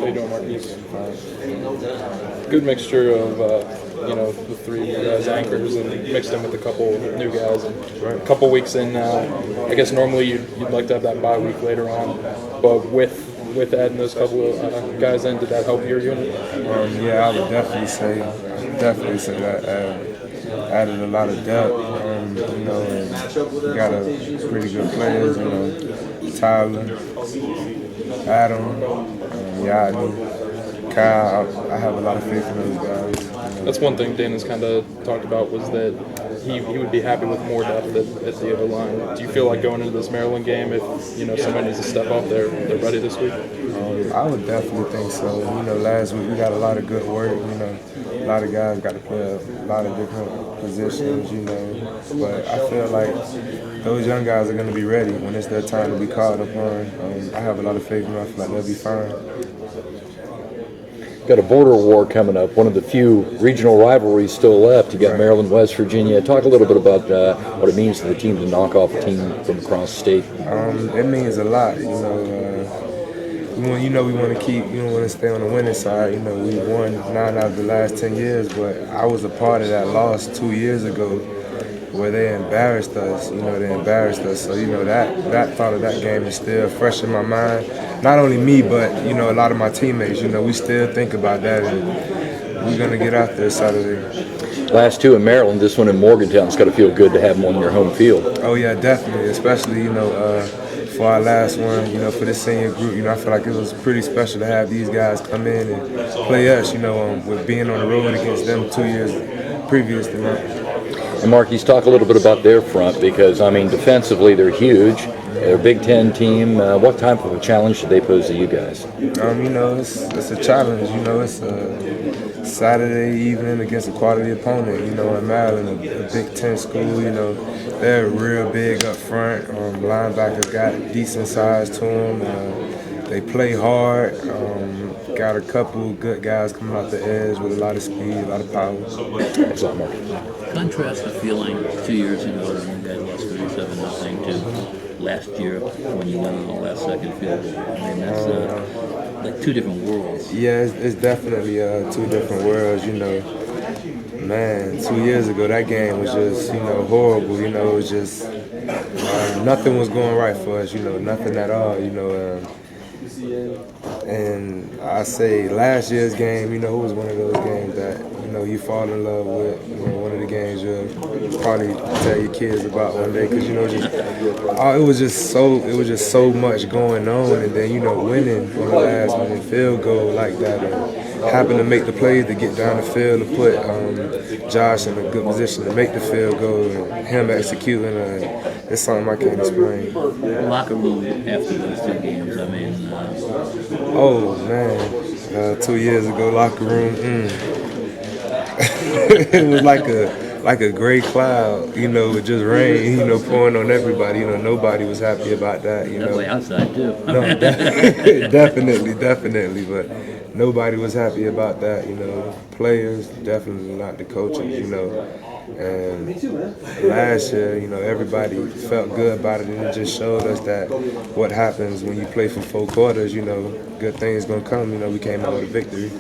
How you doing, Marquis? Good mixture of the three guys anchors and mixed in with a couple new guys. And a couple weeks in now, I guess normally you'd like to have that bye week later on, but with adding those couple of guys in, did that help your unit? Yeah, I would definitely say that added a lot of depth. And we got a pretty good players. Tyler, Adam, Yadney, Kyle. I have a lot of faith in those guys. That's one thing Dana's kind of talked about, was that he would be happy with more depth at the O-line. Do you feel like going into this Maryland game, if somebody needs to step up, they're ready this week? I would definitely think so. Last week we got a lot of good work. A lot of guys got to play a lot of different positions. But I feel like those young guys are going to be ready when it's their time to be called upon. I have a lot of faith in them. I feel like they'll be fine. Got a border war coming up, one of the few regional rivalries still left. You got Maryland, West Virginia. Talk a little bit about what it means to the team to knock off a team from across the state. It means a lot. We want to keep, want to stay on the winning side. We won 9 out of the last 10 years, but I was a part of that loss 2 years ago where they embarrassed us. They embarrassed us. So, that thought of that game is still fresh in my mind. Not only me, but, a lot of my teammates. We still think about that, and we're going to get out there Saturday. Last two in Maryland, this one in Morgantown. It's got to feel good to have them on your home field. Oh, yeah, definitely, especially, for our last one, for this senior group, I feel like it was pretty special to have these guys come in and play us, with being on the road against them 2 years previous to that. And Marquis, talk a little bit about their front, because, defensively they're huge. They're a Big Ten team. What type of a challenge do they pose to you guys? It's a challenge. It's a Saturday evening against a quality opponent, in Maryland, a Big Ten school, they're real big up front. Linebackers got decent size to them. They play hard. Got a couple good guys coming out the edge with a lot of speed, a lot of power. Thanks a lot, Mark. Contrast the feeling 2 years ago when you guys lost 37-0 to last year when you went on the last second field goal. That's like two different worlds. Yeah, it's definitely two different worlds. Man, 2 years ago that game was just horrible. It was just nothing was going right for us. Nothing at all. And I say last year's game, it was one of those games that you fall in love with. One of the games you'll probably tell your kids about one day, because it was just so much going on, and then winning on the last minute field goal like that, and happen to make the play to get down the field to put Josh in a good position to make the field goal, and him executing. It's something I can't explain. Locker room after those two games. Oh man, 2 years ago, locker room. It was like a gray cloud, with just rain, pouring on everybody. Nobody was happy about that. That way outside too. No, definitely, but nobody was happy about that. Players, definitely not the coaches. And last year, everybody felt good about it, and it just showed us that what happens when you play for 4 quarters, good things gonna come. We came out with a victory.